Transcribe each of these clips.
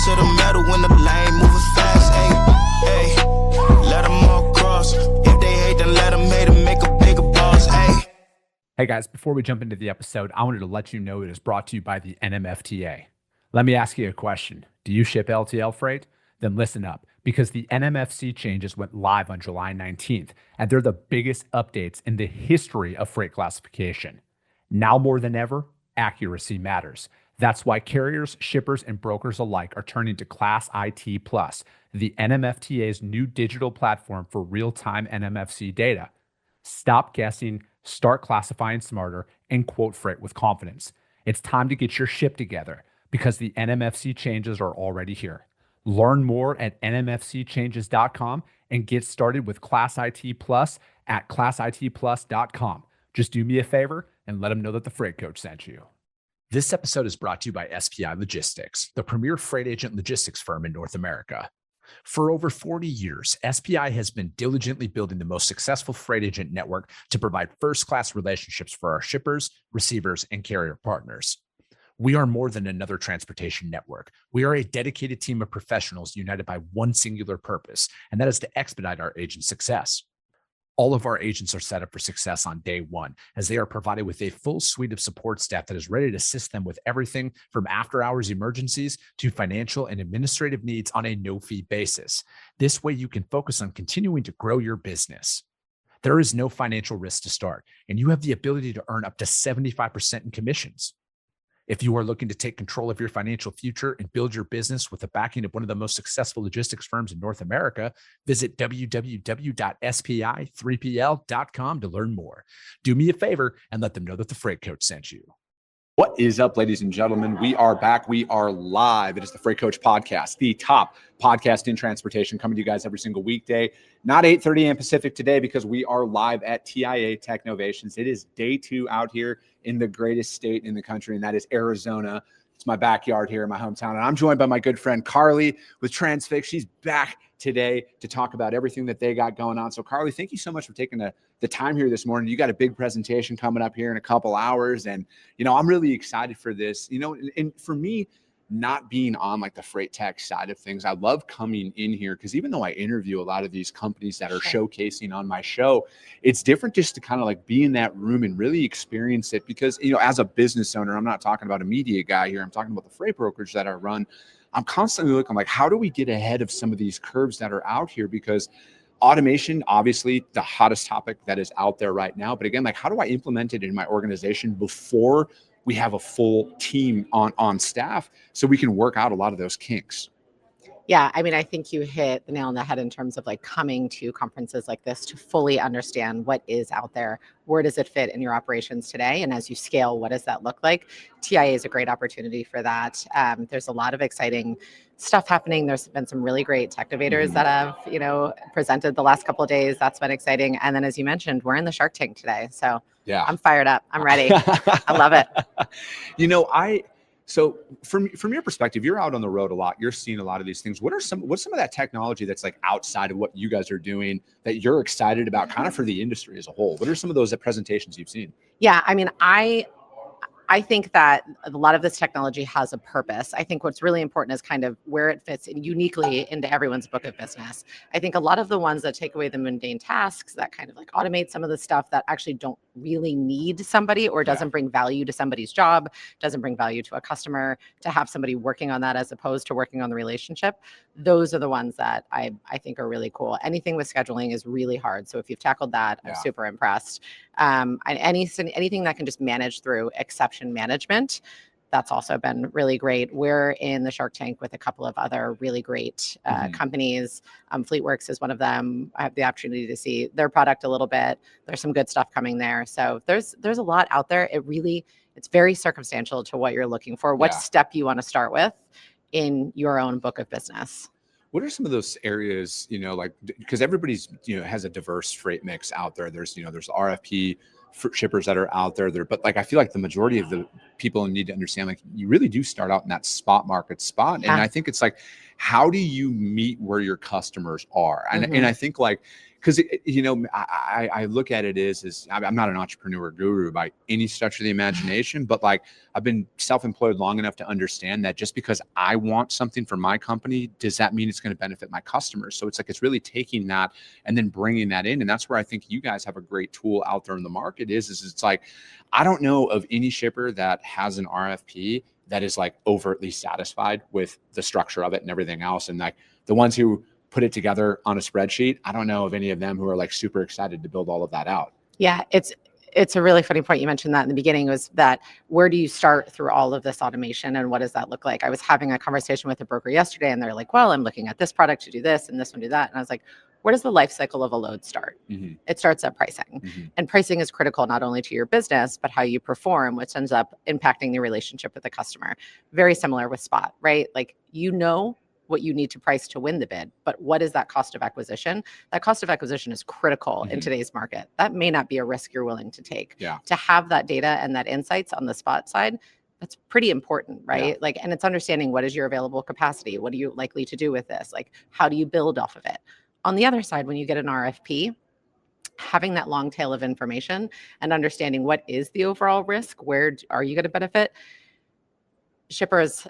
to the metal when the lane moving fast. Hey, let them all cross. If they hate, then let them hate and make a bigger boss. Hey guys, before we jump into the episode, I wanted to let you know it is brought to you by the NMFTA. Let me ask you a question. Do you ship LTL freight? Then listen up, because the NMFC changes went live on July 19th, and they're the biggest updates in the history of freight classification. Now more than ever, accuracy matters. That's why carriers, shippers, and brokers alike are turning to Class IT Plus, the NMFTA's new digital platform for real-time NMFC data. Stop guessing, start classifying smarter, and quote freight with confidence. It's time to get your ship together because the NMFC changes are already here. Learn more at nmfcchanges.com and get started with Class IT Plus at classitplus.com. Just do me a favor and let them know that the Freight Coach sent you. This episode is brought to you by SPI Logistics, the premier freight agent logistics firm in North America. For over 40 years, SPI has been diligently building the most successful freight agent network to provide first-class relationships for our shippers, receivers, and carrier partners. We are more than another transportation network. We are a dedicated team of professionals united by one singular purpose, and that is to expedite our agents' success. All of our agents are set up for success on day one, as they are provided with a full suite of support staff that is ready to assist them with everything from after-hours emergencies to financial and administrative needs on a no-fee basis. This way, you can focus on continuing to grow your business. There is no financial risk to start, and you have the ability to earn up to 75% in commissions. If you are looking to take control of your financial future and build your business with the backing of one of the most successful logistics firms in North America, visit www.spi3pl.com to learn more. Do me a favor and let them know that the Freight Coach sent you. What is up, ladies and gentlemen? We are back. We are live. It is the Freight Coach Podcast, the top podcast in transportation, coming to you guys every single weekday. Not 8:30 a.m. Pacific today because we are live at TIA Technovations. It is day 2 out here in the greatest state in the country, and that is Arizona. It's my backyard here in my hometown, and I'm joined by my good friend Carly with Transfix. She's back today to talk about everything that they got going on. So Carly, thank you so much for taking the time here this morning. You got a big presentation coming up here in a couple hours, and I'm really excited for this. And for me, not being on like the freight tech side of things, I love coming in here because even though I interview a lot of these companies that are showcasing on my show, it's different just to kind of like be in that room and really experience it. Because as a business owner, I'm not talking about a media guy here, I'm talking about the freight brokerage that I run. I'm constantly looking like, how do we get ahead of some of these curves that are out here? Because automation, obviously the hottest topic that is out there right now. But again, like, how do I implement it in my organization before we have a full team on staff so we can work out a lot of those kinks? Yeah, I mean, I think you hit the nail on the head in terms of like coming to conferences like this to fully understand what is out there. Where does it fit in your operations today? And as you scale, what does that look like? TIA is a great opportunity for that. There's a lot of exciting stuff happening. There's been some really great Technovators that have, presented the last couple of days. That's been exciting. And then, as you mentioned, we're in the Shark Tank today. So yeah, I'm fired up. I'm ready. I love it. So from your perspective, you're out on the road a lot. You're seeing a lot of these things. What's some of that technology that's like outside of what you guys are doing that you're excited about kind of for the industry as a whole? What are some of those presentations you've seen? Yeah, I mean, I think that a lot of this technology has a purpose. I think what's really important is kind of where it fits uniquely into everyone's book of business. I think a lot of the ones that take away the mundane tasks, that kind of like automate some of the stuff that actually don't really need somebody or doesn't bring value to somebody's job, doesn't bring value to a customer, to have somebody working on that as opposed to working on the relationship. Those are the ones that I think are really cool. Anything with scheduling is really hard. So if you've tackled that, I'm super impressed. And anything that can just manage through exception management, that's also been really great. We're in the Shark Tank with a couple of other really great companies. Fleetworks is one of them. I have the opportunity to see their product a little bit. There's some good stuff coming there. So there's a lot out there. It's very circumstantial to what you're looking for, what step you want to start with in your own book of business. What are some of those areas, because everybody's, has a diverse freight mix out there. There's RFP shippers that are out there, but like, I feel like the majority of the people need to understand, like, you really do start out in that spot market spot. And I think it's like, how do you meet where your customers are? And I think like, Because I look at it as I'm not an entrepreneur guru by any stretch of the imagination, but like I've been self-employed long enough to understand that just because I want something for my company, does that mean it's going to benefit my customers? So it's like it's really taking that and then bringing that in, and that's where I think you guys have a great tool out there in the market. Is it's like I don't know of any shipper that has an RFP that is like overtly satisfied with the structure of it and everything else, and like the ones who put it together on a spreadsheet, I don't know of any of them who are like super excited to build all of that out. Yeah, it's a really funny point. You mentioned that in the beginning, was that where do you start through all of this automation and what does that look like? I was having a conversation with a broker yesterday and they're like, well, I'm looking at this product to do this and this one do that. And I was like, where does the life cycle of a load start? Mm-hmm. It starts at pricing. Mm-hmm. And pricing is critical not only to your business, but how you perform, which ends up impacting the relationship with the customer. Very similar with spot, right? Like, what you need to price to win the bid, but what is that cost of acquisition? That cost of acquisition is critical in today's market. That may not be a risk you're willing to take. Yeah. To have that data and that insights on the spot side, that's pretty important, right? Yeah. Like, and it's understanding what is your available capacity? What are you likely to do with this? Like, how do you build off of it? On the other side, when you get an RFP, having that long tail of information and understanding what is the overall risk, where are you going to benefit? Shippers,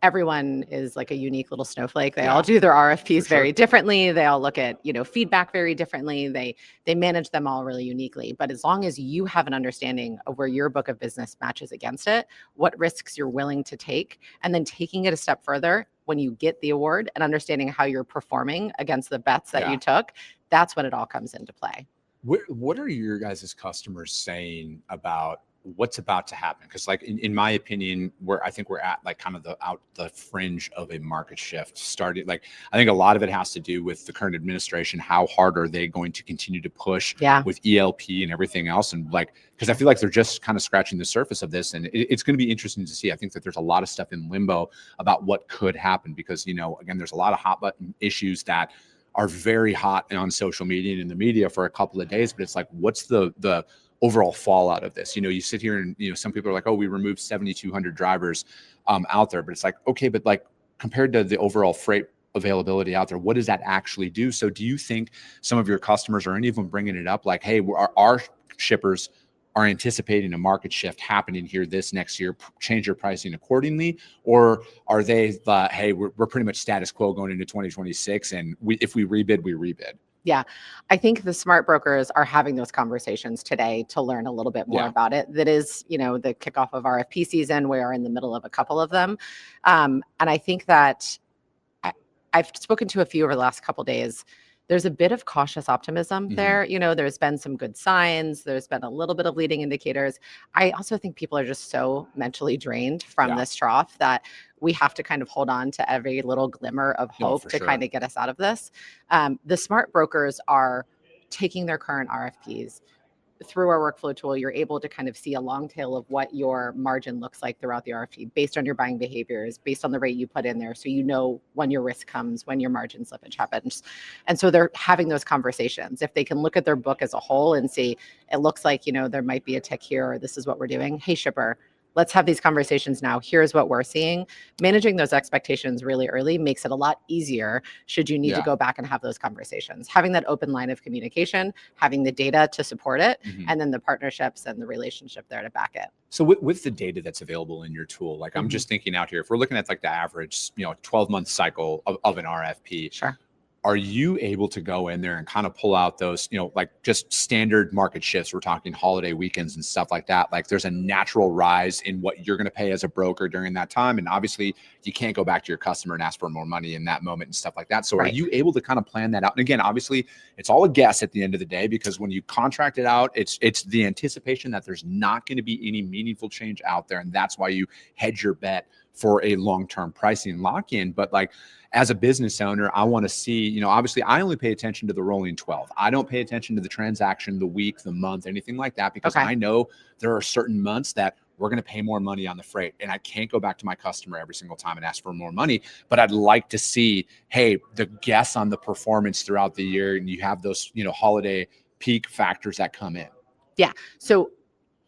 everyone is like a unique little snowflake. They all do their RFPs very differently. They all look at, feedback very differently. They manage them all really uniquely. But as long as you have an understanding of where your book of business matches against it, what risks you're willing to take, and then taking it a step further when you get the award and understanding how you're performing against the bets that you took, that's when it all comes into play. What are your guys' customers saying about what's about to happen? Because like in my opinion, I think we're at like kind of the fringe of a market shift started. Like I think a lot of it has to do with the current administration. How hard are they going to continue to push with ELP and everything else? And like, because I feel like they're just kind of scratching the surface of this, and it's going to be interesting to see. I think that there's a lot of stuff in limbo about what could happen because, again, there's a lot of hot button issues that are very hot on social media and in the media for a couple of days, but it's like, what's the overall fallout of this? You sit here and, some people are like, oh, we removed 7,200 drivers out there, but it's like, okay, but like compared to the overall freight availability out there, what does that actually do? So do you think some of your customers or any of them bringing it up like, hey, our shippers are anticipating a market shift happening here this next year, change your pricing accordingly? Or are they, hey, we're pretty much status quo going into 2026, and if we rebid, we rebid? Yeah, I think the smart brokers are having those conversations today to learn a little bit more about it. That is, the kickoff of RFP season. We are in the middle of a couple of them. And I think that I've spoken to a few over the last couple of days. There's a bit of cautious optimism there. There's been some good signs. There's been a little bit of leading indicators. I also think people are just so mentally drained from this trough that we have to kind of hold on to every little glimmer of hope to kind of get us out of this. The smart brokers are taking their current RFPs. Through our workflow tool, you're able to kind of see a long tail of what your margin looks like throughout the RFP based on your buying behaviors, based on the rate you put in there. So when your risk comes, when your margin slippage happens. And so they're having those conversations. If they can look at their book as a whole and see, it looks like, there might be a tick here, or this is what we're doing. Hey, shipper, let's have these conversations now. Here's what we're seeing. Managing those expectations really early makes it a lot easier should you need to go back and have those conversations. Having that open line of communication, having the data to support it, and then the partnerships and the relationship there to back it. So with the data that's available in your tool, like I'm just thinking out here, if we're looking at like the average, 12-month cycle of an RFP, sure. Are you able to go in there and kind of pull out those, like just standard market shifts? We're talking holiday weekends and stuff like that. Like there's a natural rise in what you're going to pay as a broker during that time. And obviously you can't go back to your customer and ask for more money in that moment and stuff like that. So are you able to kind of plan that out? And again, obviously it's all a guess at the end of the day, because when you contract it out, it's the anticipation that there's not going to be any meaningful change out there. And that's why you hedge your bet for a long-term pricing lock-in. But like, as a business owner, I want to see, obviously I only pay attention to the rolling 12. I don't pay attention to the transaction, the week, the month, anything like that, because I know there are certain months that we're going to pay more money on the freight, and I can't go back to my customer every single time and ask for more money. But I'd like to see, hey, the guess on the performance throughout the year, and you have those, holiday peak factors that come in. Yeah. So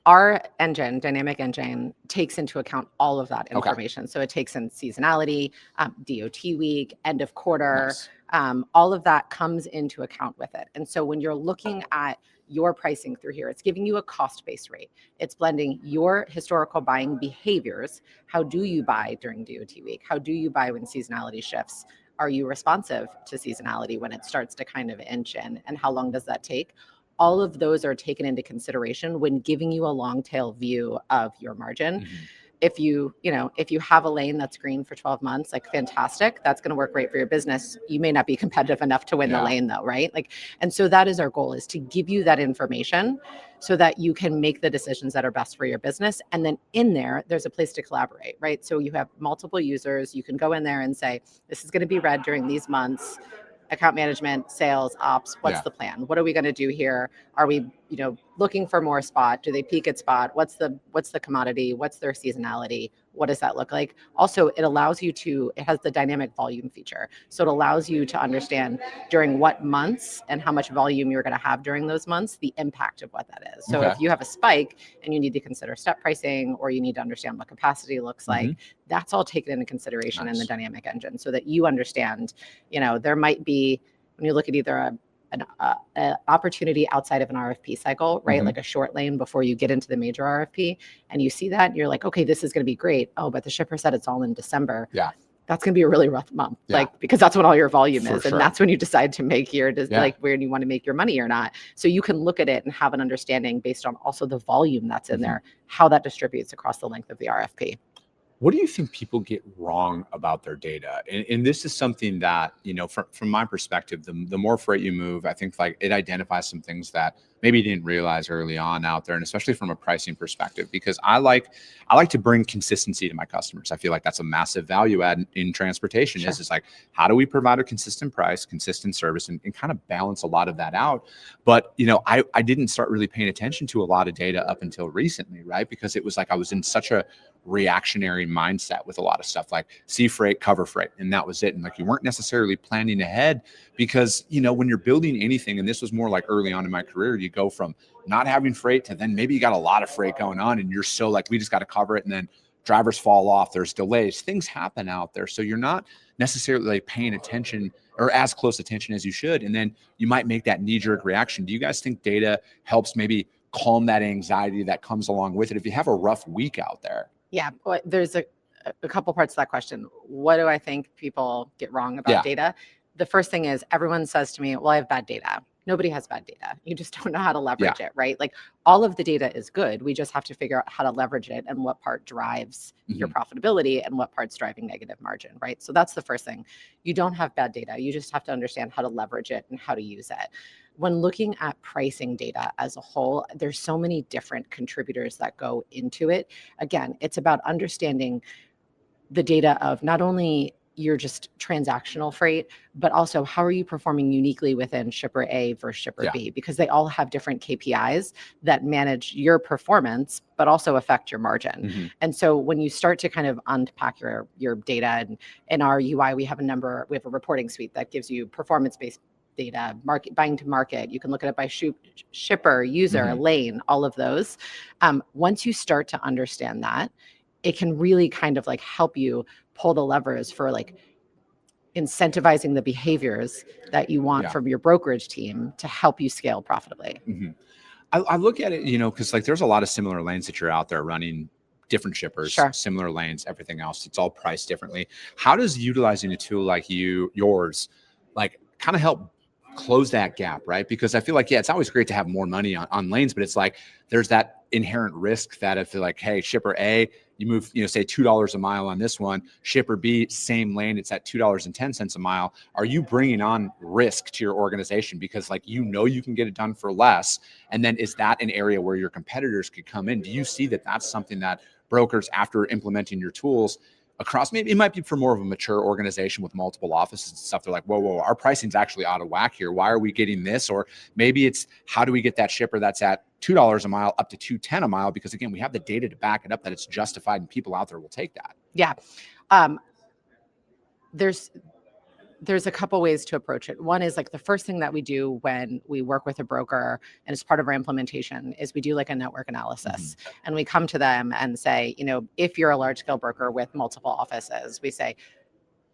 our engine, dynamic engine, takes into account all of that information. So it takes in seasonality, DOT week, end of quarter, all of that comes into account with it. And so when you're looking at your pricing through here, it's giving you a cost-based rate. It's blending your historical buying behaviors. How do you buy during DOT week? How do you buy when seasonality shifts? Are you responsive to seasonality when it starts to kind of inch in? And how long does that take? All of those are taken into consideration when giving you a long tail view of your margin. Mm-hmm. If you have a lane that's green for 12 months, like fantastic, that's going to work great for your business. You may not be competitive enough to win the lane though, right? Like, and so that is our goal, is to give you that information so that you can make the decisions that are best for your business. And then in there's a place to collaborate, right? So you have multiple users. You can go in there and say, this is going to be red during these months. Account management, sales, ops, what's the plan? What are we going to do here? Are we, looking for more spot? Do they peak at spot? What's the commodity? What's their seasonality? What does that look like? Also, it has the dynamic volume feature. So it allows you to understand during what months and how much volume you're going to have during those months, the impact of what that is. So if you have a spike and you need to consider step pricing, or you need to understand what capacity looks like, that's all taken into consideration in the dynamic engine, so that you understand, there might be, when you look at either an opportunity outside of an RFP cycle, right? Like a short lane before you get into the major RFP, and you see that and you're like, okay, this is going to be great. Oh, but the shipper said it's all in December. Yeah. That's going to be a really rough month, because that's when all your volume is. And that's when you decide to make where you want to make your money or not. So you can look at it and have an understanding based on also the volume that's in there, how that distributes across the length of the RFP. What do you think people get wrong about their data? And this is something that, from my perspective, the more freight you move, I think like it identifies some things that maybe you didn't realize early on out there, and especially from a pricing perspective, because I like to bring consistency to my customers. I feel like that's a massive value add in transportation. Is like, how do we provide a consistent price, consistent service, and kind of balance a lot of that out? But, I didn't start really paying attention to a lot of data up until recently, right? Because it was like I was in such a reactionary mindset with a lot of stuff, like sea freight, cover freight, and that was it. And like, you weren't necessarily planning ahead, because when you're building anything, and this was more like early on in my career, you go from not having freight to then maybe you got a lot of freight going on, and you're so like, we just got to cover it, and then drivers fall off, there's delays, things happen out there, so you're not necessarily like paying attention or as close attention as you should, and then you might make that knee-jerk reaction. Do you guys think data helps maybe calm that anxiety that comes along with it if you have a rough week out there? Yeah, there's a couple parts to that question. What do I think people get wrong about data? The first thing is, everyone says to me, well, I have bad data. Nobody has bad data. You just don't know how to leverage it, right? Like, all of the data is good. We just have to figure out how to leverage it, and what part drives your profitability and what part's driving negative margin, right? So that's the first thing. You don't have bad data. You just have to understand how to leverage it and how to use it. When looking at pricing data as a whole, there's so many different contributors that go into it. Again, it's about understanding the data of not only your just transactional freight, but also how are you performing uniquely within shipper A versus shipper B, because they all have different KPIs that manage your performance, but also affect your margin. And so when you start to kind of unpack your data, and in our UI, we have a reporting suite that gives you performance-based data, market, buying to market. You can look at it by shipper, user, lane, all of those. Once you start to understand that, it can really kind of like help you pull the levers for like incentivizing the behaviors that you want from your brokerage team to help you scale profitably. I look at it, because like there's a lot of similar lanes that you're out there running, different shippers, similar lanes, everything else. It's all priced differently. How does utilizing a tool like yours, like kind of help close that gap, right? Because I feel like, it's always great to have more money on lanes, but it's like there's that inherent risk that if you're like, hey, shipper A, you move, say $2 a mile on this one, shipper B, same lane, it's at $2.10 a mile. Are you bringing on risk to your organization because like, you can get it done for less? And then is that an area where your competitors could come in? Do you see that that's something that brokers, after implementing your tools across, maybe it might be for more of a mature organization with multiple offices and stuff, they're like, whoa, our pricing's actually out of whack here. Why are we getting this? Or maybe it's, how do we get that shipper that's at $2 a mile up to $2.10 a mile? Because again, we have the data to back it up that it's justified and people out there will take that. Yeah. There's a couple ways to approach it. One is like the first thing that we do when we work with a broker and as part of our implementation is we do like a network analysis, and we come to them and say, if you're a large scale broker with multiple offices, we say,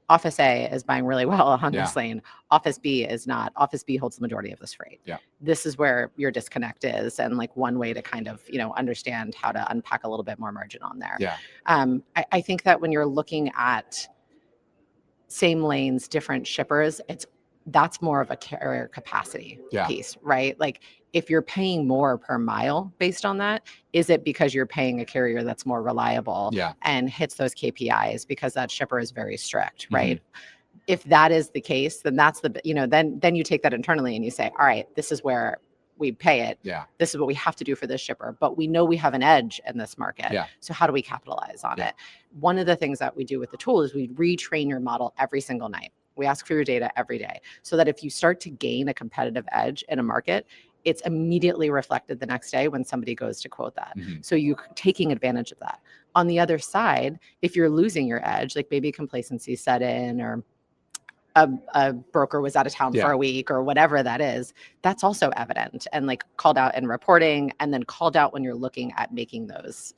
Office A is buying really well on Yeah. this lane. Office B is not. Office B holds the majority of this freight. Yeah. This is where your disconnect is, and like one way to kind of, understand how to unpack a little bit more margin on there. Yeah. I think that when you're looking at same lanes, different shippers, that's more of a carrier capacity Yeah. piece, right? Like if you're paying more per mile based on that, is it because you're paying a carrier that's more reliable Yeah. and hits those KPIs because that shipper is very strict, right? If that is the case, then that's then you take that internally and you say, all right, this is where we pay it. Yeah. This is what we have to do for this shipper, but we know we have an edge in this market. Yeah. So how do we capitalize on Yeah. it? One of the things that we do with the tool is we retrain your model every single night. We ask for your data every day so that if you start to gain a competitive edge in a market, it's immediately reflected the next day when somebody goes to quote that. So you're taking advantage of that. On the other side, if you're losing your edge, like maybe complacency set in, or a broker was out of town for a week or whatever that is, that's also evident and like called out in reporting, and then called out when you're looking at making those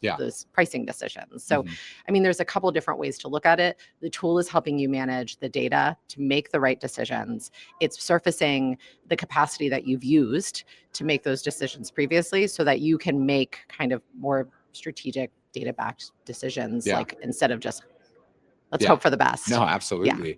pricing decisions. So, I mean, there's a couple different ways to look at it. The tool is helping you manage the data to make the right decisions. It's surfacing the capacity that you've used to make those decisions previously so that you can make kind of more strategic data-backed decisions, like instead of just let's hope for the best. No, absolutely. Yeah.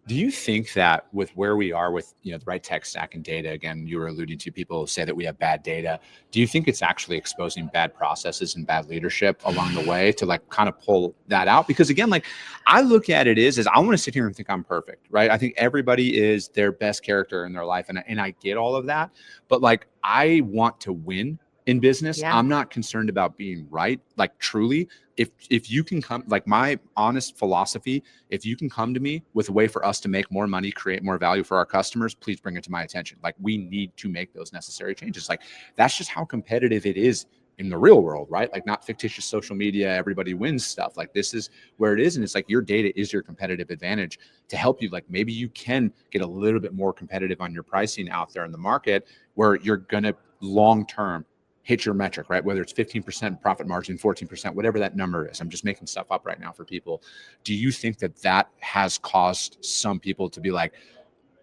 Do you think that with where we are with, the right tech stack and data, again, you were alluding to people say that we have bad data. Do you think it's actually exposing bad processes and bad leadership along the way to like kind of pull that out? Because again, like I look at it is I want to sit here and think I'm perfect, right? I think everybody is their best character in their life. And I get all of that, but like, I want to win in business. Yeah. I'm not concerned about being right. Like truly, if you can come, like my honest philosophy, if you can come to me with a way for us to make more money, create more value for our customers, please bring it to my attention. Like we need to make those necessary changes. Like that's just how competitive it is in the real world, right? Like not fictitious social media, everybody wins stuff. Like this is where it is. And it's like your data is your competitive advantage to help you. Like maybe you can get a little bit more competitive on your pricing out there in the market where you're going to long-term hit your metric, right? Whether it's 15% profit margin, 14%, whatever that number is. I'm just making stuff up right now for people. Do you think that that has caused some people to be like,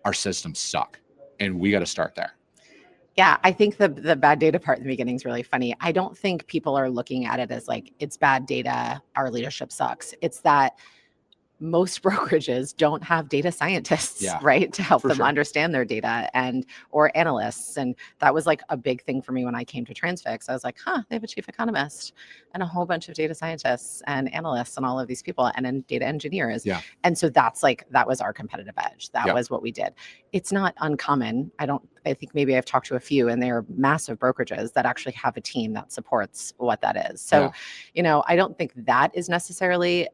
our systems suck and we got to start there? Yeah, I think the bad data part in the beginning is really funny. I don't think people are looking at it as like, it's bad data, our leadership sucks. It's that most brokerages don't have data scientists, right, to help them understand their data or analysts. And that was like a big thing for me when I came to Transfix. I was like, they have a chief economist and a whole bunch of data scientists and analysts and all of these people and then data engineers. Yeah. And so that was our competitive edge. That was what we did. It's not uncommon. I think maybe I've talked to a few and they're massive brokerages that actually have a team that supports what that is. So, I don't think that is necessarily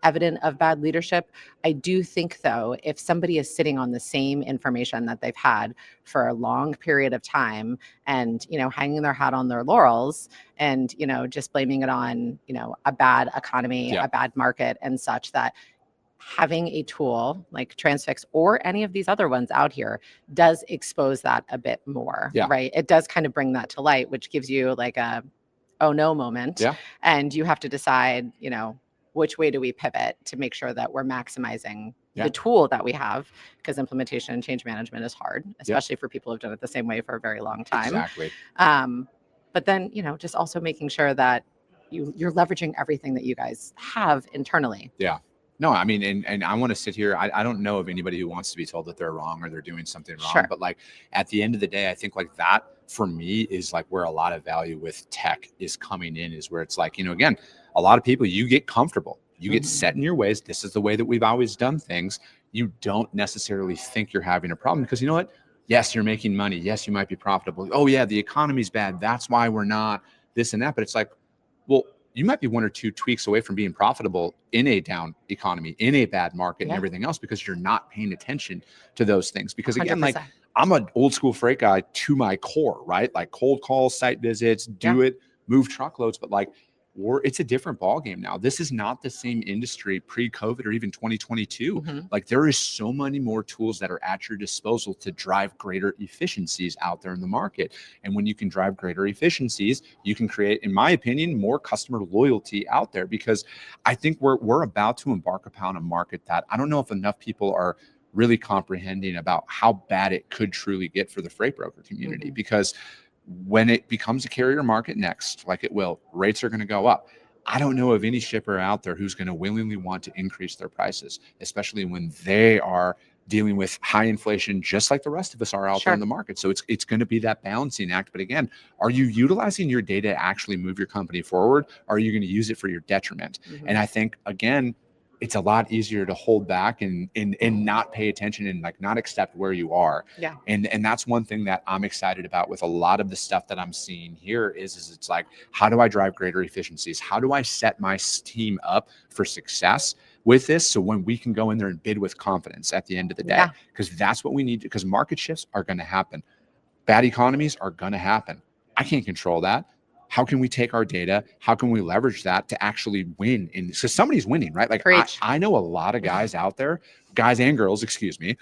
evident of bad leadership. I do think though, if somebody is sitting on the same information that they've had for a long period of time and, hanging their hat on their laurels and, just blaming it on, a bad economy, a bad market and such, that having a tool like Transfix or any of these other ones out here does expose that a bit more, right? It does kind of bring that to light, which gives you like a, oh no moment. And you have to decide, which way do we pivot to make sure that we're maximizing the tool that we have, because implementation and change management is hard, especially for people who've done it the same way for a very long time. Exactly. But then, just also making sure that you're leveraging everything that you guys have internally. Yeah. No, I mean, and I want to sit here. I don't know of anybody who wants to be told that they're wrong or they're doing something wrong. But like at the end of the day, I think like that for me is like where a lot of value with tech is coming in, is where it's like, again, a lot of people, you get comfortable, you get set in your ways. This is the way that we've always done things. You don't necessarily think you're having a problem because you know what? Yes, you're making money. Yes, you might be profitable. Oh yeah, the economy's bad. That's why we're not this and that. But it's like, well, you might be one or two tweaks away from being profitable in a down economy, in a bad market and everything else, because you're not paying attention to those things. Because again, 100%. like I'm an old school freight guy to my core, right? Like cold calls, site visits, do it, move truckloads. But like it's a different ballgame now. This is not the same industry pre-COVID or even 2022. Mhm. Like there is so many more tools that are at your disposal to drive greater efficiencies out there in the market. And when you can drive greater efficiencies, you can create, in my opinion, more customer loyalty out there, because I think we're about to embark upon a market that I don't know if enough people are really comprehending about how bad it could truly get for the freight broker community. Mhm. Because when it becomes a carrier market next, like it will, rates are going to go up. I don't know of any shipper out there who's going to willingly want to increase their prices, especially when they are dealing with high inflation, just like the rest of us are out there in the market. So it's going to be that balancing act. But again, are you utilizing your data to actually move your company forward? Or are you going to use it for your detriment? Mhm. And I think, again, it's a lot easier to hold back and not pay attention and like not accept where you are. Yeah. And that's one thing that I'm excited about with a lot of the stuff that I'm seeing here is it's like, how do I drive greater efficiencies? How do I set my team up for success with this? So when we can go in there and bid with confidence at the end of the day, because that's what we need, because market shifts are going to happen. Bad economies are going to happen. I can't control that. How can we take our data? How can we leverage that to actually win? So somebody's winning, right? Like I know a lot of guys out there, guys and girls, excuse me,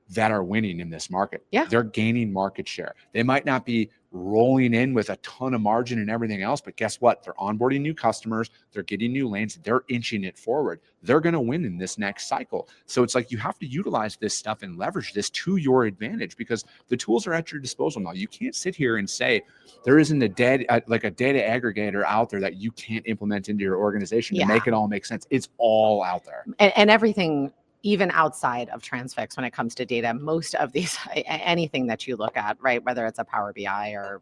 that are winning in this market. Yeah. They're gaining market share. They might not be rolling in with a ton of margin and everything else, but guess what? They're onboarding new customers. They're getting new lanes. They're inching it forward. They're going to win in this next cycle. So it's like you have to utilize this stuff and leverage this to your advantage, because the tools are at your disposal now. You can't sit here and say there isn't a data aggregator out there that you can't implement into your organization to make it all make sense. It's all out there. And everything, even outside of Transfix, when it comes to data, most of these, anything that you look at, right, whether it's a Power BI or,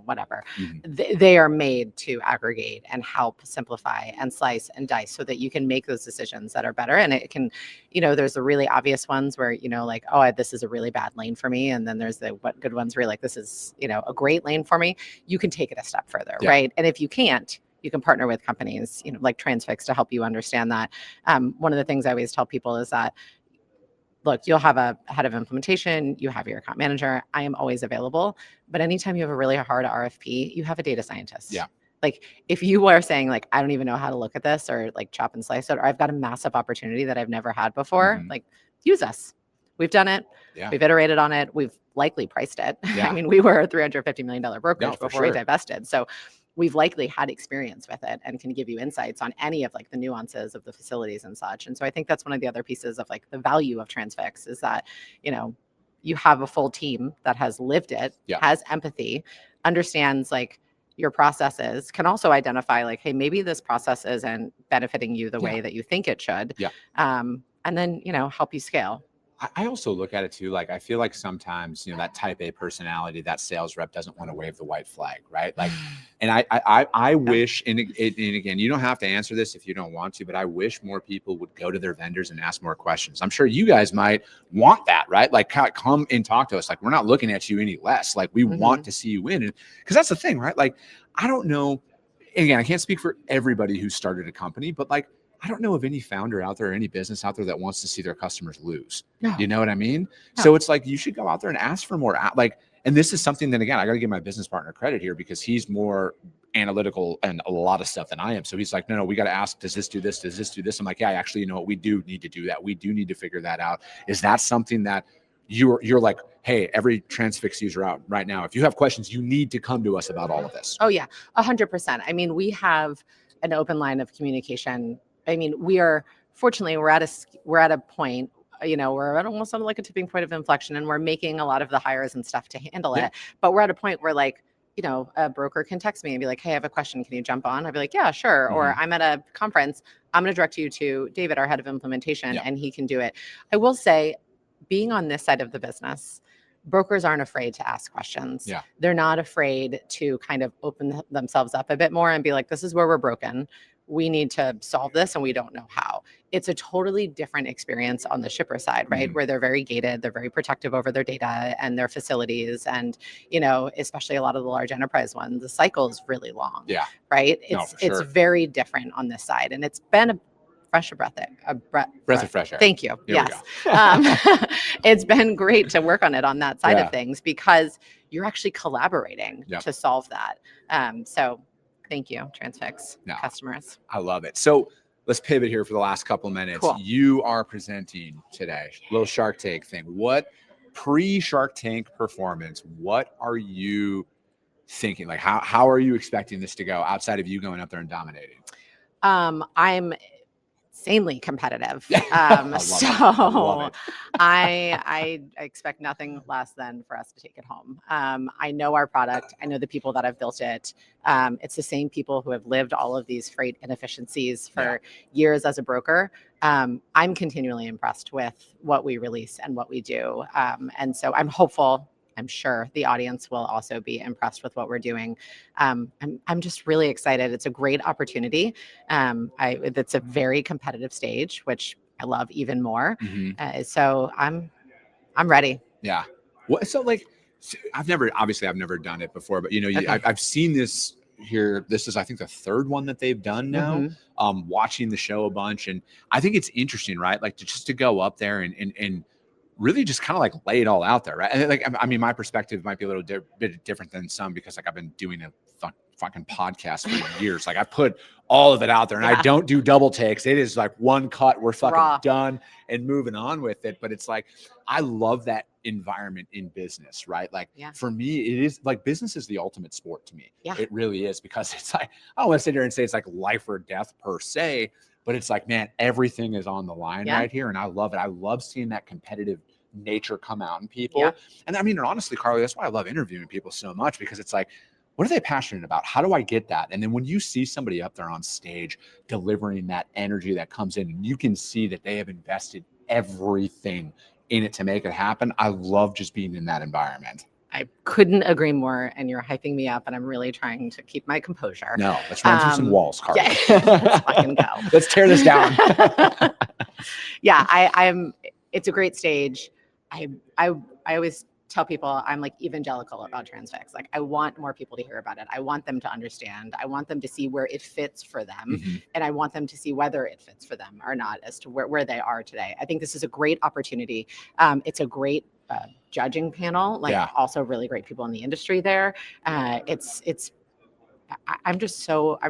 whatever, they are made to aggregate and help simplify and slice and dice so that you can make those decisions that are better. And it can, there's the really obvious ones where, like, oh, this is a really bad lane for me. And then there's the good ones where you're like, this is, a great lane for me. You can take it a step further, right? And if you can't, you can partner with companies, like Transfix, to help you understand that. One of the things I always tell people is that, look, you'll have a head of implementation, you have your account manager. I am always available, but anytime you have a really hard RFP, you have a data scientist. Yeah. Like if you are saying like, I don't even know how to look at this, or like chop and slice it, or I've got a massive opportunity that I've never had before, like use us. We've done it. Yeah. We've iterated on it. We've likely priced it. Yeah. I mean, we were a $350 million brokerage before we sure. divested. So we've likely had experience with it and can give you insights on any of like the nuances of the facilities and such. And so I think that's one of the other pieces of like the value of Transfix is that, you have a full team that has lived it, has empathy, understands like your processes, can also identify like, hey, maybe this process isn't benefiting you the way that you think it should. Yeah. And then, help you scale. I also look at it too, like I feel like sometimes, that type A personality, that sales rep doesn't want to wave the white flag, right? Like, and I wish, and again, you don't have to answer this if you don't want to, but I wish more people would go to their vendors and ask more questions. I'm sure you guys might want that, right? Like come and talk to us. Like, we're not looking at you any less. Like we want to see you win. And because that's the thing, right? Like, I don't know, again, I can't speak for everybody who started a company, but like, I don't know of any founder out there or any business out there that wants to see their customers lose. No. You know what I mean? No. So it's like, you should go out there and ask for more. Like, and this is something that, again, I got to give my business partner credit here, because he's more analytical and a lot of stuff than I am. So he's like, no, we got to ask, does this do this? Does this do this? I'm like, yeah, actually, you know what? We do need to do that. We do need to figure that out. Is that something that you're like, hey, every Transfix user out right now, if you have questions, you need to come to us about all of this? Oh yeah, 100%. I mean, we have an open line of communication. I mean, fortunately, we're at a point, we're at almost on like a tipping point of inflection, and we're making a lot of the hires and stuff to handle it. But we're at a point where like, a broker can text me and be like, hey, I have a question. Can you jump on? I'd be like, yeah, sure. Or I'm at a conference. I'm going to direct you to David, our head of implementation, and he can do it. I will say, being on this side of the business, brokers aren't afraid to ask questions. Yeah. They're not afraid to kind of open themselves up a bit more and be like, this is where we're broken. We need to solve this and we don't know how. It's a totally different experience on the shipper side, right? Where they're very gated, they're very protective over their data and their facilities. And, especially a lot of the large enterprise ones, the cycle is really long. Yeah. Right. It's very different on this side. And it's been a breath of fresh air. Thank you. Here yes. It's been great to work on it on that side of things, because you're actually collaborating to solve that. So Thank you, Transfix customers. I love it. So let's pivot here for the last couple of minutes. Cool. You are presenting today, little Shark Tank thing. What pre-Shark Tank performance, what are you thinking? Like how are you expecting this to go outside of you going up there and dominating? I'm insanely competitive. I expect nothing less than for us to take it home. I know our product. I know the people that have built it. It's the same people who have lived all of these freight inefficiencies for years as a broker. I'm continually impressed with what we release and what we do. And so I'm hopeful. I'm sure the audience will also be impressed with what we're doing. I'm just really excited. It's a great opportunity. It's a very competitive stage, which I love even more. So I'm ready. Yeah. What? So like, I've never done it before, but I've seen this here. This is, I think, the third one that they've done now. Watching the show a bunch, and I think it's interesting, right? Like to go up there and really just kind of like lay it all out there, right? And like, I mean, my perspective might be a little bit different than some because like I've been doing a fucking podcast for years. Like I put all of it out there, and I don't do double takes. It is like one cut, we're fucking done and moving on with it. But it's like, I love that environment in business, right? Like for me, it is like business is the ultimate sport to me. It really is, because it's like, I don't want to sit here and say it's like life or death per se, but it's like, man, everything is on the line right here. And I love it. I love seeing that competitive nature come out in people. And I mean, honestly, Carly, that's why I love interviewing people so much, because it's like, what are they passionate about? How do I get that? And then when you see somebody up there on stage delivering that energy that comes in, and you can see that they have invested everything in it to make it happen. I love just being in that environment. I couldn't agree more, and you're hyping me up, and I'm really trying to keep my composure. No, let's run through some walls, Carly. Let's fucking go. Let's tear this down. It's a great stage. I always tell people I'm like evangelical about Transfix. Like I want more people to hear about it. I want them to understand. I want them to see where it fits for them. And I want them to see whether it fits for them or not, as to where they are today. I think this is a great opportunity. It's a great judging panel, like also really great people in the industry there. I'm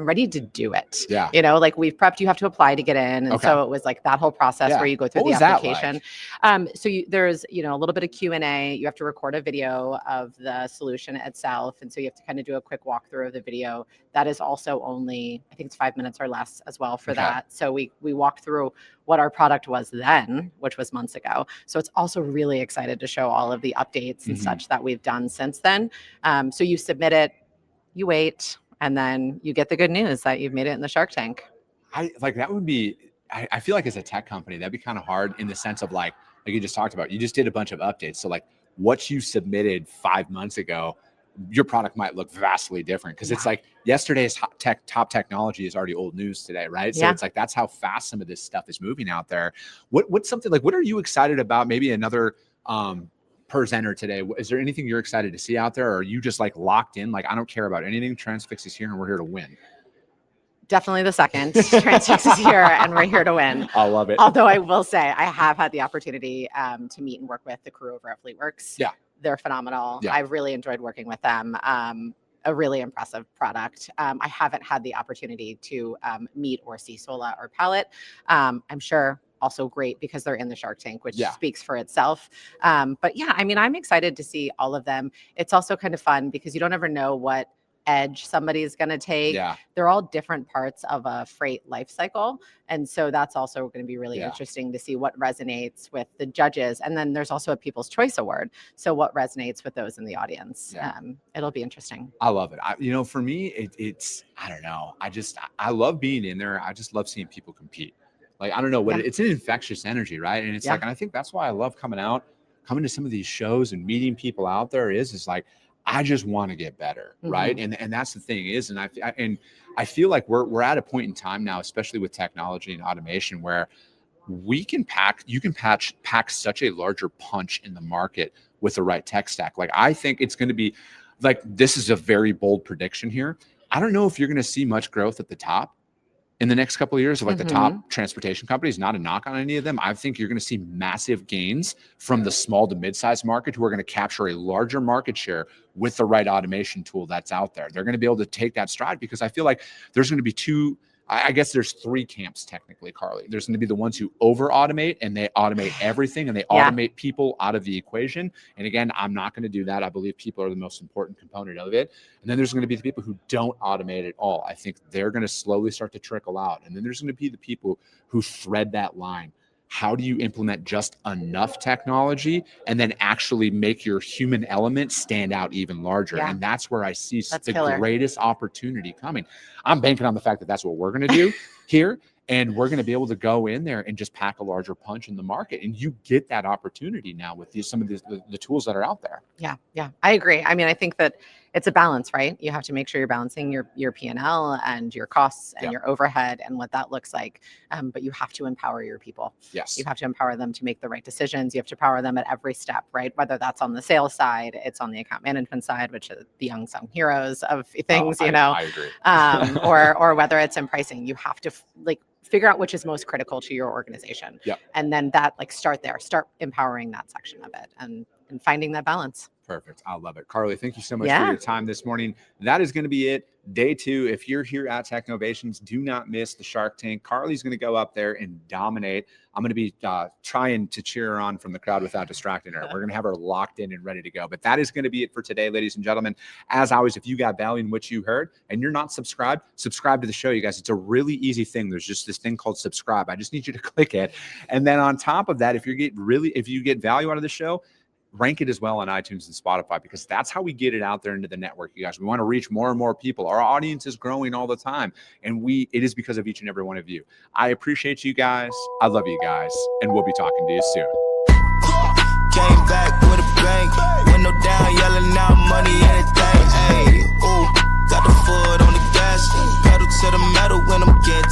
ready to do it. Like we've prepped, you have to apply to get in. And so it was like that whole process where you go through the application. So there's, a little bit of Q&A. You have to record a video of the solution itself. And so you have to kind of do a quick walkthrough of the video. That is also only, I think it's 5 minutes or less as well for that. So we walked through what our product was then, which was months ago. So it's also really excited to show all of the updates and such that we've done since then. So you submit it, you wait, and then you get the good news that you've made it in the Shark Tank. I feel like as a tech company, that'd be kind of hard in the sense of like you just talked about, you just did a bunch of updates. So like what you submitted 5 months ago, your product might look vastly different, because it's like yesterday's top technology is already old news today, right? So it's like, that's how fast some of this stuff is moving out there. What's something like, what are you excited about? Maybe another, presenter today. Is there anything you're excited to see out there? Or are you just like locked in? Like, I don't care about anything. Transfix is here and we're here to win. Definitely the second. Transfix is here and we're here to win. I love it. Although I will say I have had the opportunity to meet and work with the crew over at FleetWorks. They're phenomenal. I've really enjoyed working with them. A really impressive product. I haven't had the opportunity to meet or see Sola or Pallet. I'm sure also great because they're in the Shark Tank, which speaks for itself. But yeah, I mean, I'm excited to see all of them. It's also kind of fun because you don't ever know what edge somebody's going to take. They're all different parts of a freight life cycle. And so that's also going to be really interesting to see what resonates with the judges. And then there's also a People's Choice Award. So what resonates with those in the audience? It'll be interesting. I love it. For me, it's, I don't know. I love being in there. I just love seeing people compete. Like, I don't know what it's an infectious energy, right? And it's like, and I think that's why I love coming to some of these shows and meeting people out there is like, I just want to get better, right? And that's the thing is, and I feel like we're at a point in time now, especially with technology and automation, where you can pack such a larger punch in the market with the right tech stack. Like, I think it's going to be like, this is a very bold prediction here. I don't know if you're going to see much growth at the top in the next couple of years of like the top transportation companies, not a knock on any of them. I think you're going to see massive gains from the small to mid-sized market who are going to capture a larger market share with the right automation tool that's out there. They're going to be able to take that stride because I feel like there's going to be there's three camps technically, Carly. There's going to be the ones who over automate and they automate everything and they automate people out of the equation. And again, I'm not going to do that. I believe people are the most important component of it. And then there's going to be the people who don't automate at all. I think they're going to slowly start to trickle out. And then there's going to be the people who thread that line. How do you implement just enough technology and then actually make your human element stand out even larger? And that's where I see the greatest opportunity coming. I'm banking on the fact that that's what we're going to do here. And we're going to be able to go in there and just pack a larger punch in the market. And you get that opportunity now with some of the tools that are out there. Yeah, I agree. I mean, I think that it's a balance, right? You have to make sure you're balancing your P&L and your costs and your overhead and what that looks like. But you have to empower your people. Yes. You have to empower them to make the right decisions. You have to empower them at every step, right? Whether that's on the sales side, it's on the account management side, which is the unsung heroes of things, I agree. or whether it's in pricing. You have to figure out which is most critical to your organization. And then start empowering that section of it and finding that balance. Perfect. I love it. Carly, thank you so much for your time this morning. That is going to be it. Day 2. If you're here at Technovations, do not miss the Shark Tank. Carly's going to go up there and dominate. I'm going to be trying to cheer her on from the crowd without distracting her. We're going to have her locked in and ready to go. But that is going to be it for today, ladies and gentlemen. As always, if you got value in what you heard and you're not subscribed, subscribe to the show, you guys. It's a really easy thing. There's just this thing called subscribe. I just need you to click it. And then on top of that, if you get value out of the show, rank it as well on iTunes and Spotify, because that's how we get it out there into the network, you guys. We want to reach more and more people. Our audience is growing all the time, and it is because of each and every one of you. I appreciate you guys. I love you guys, and we'll be talking to you soon. Came back with a bang, window down, yelling out money, anything. Hey, ooh, got the foot on the gas, pedal to the metal when I'm getting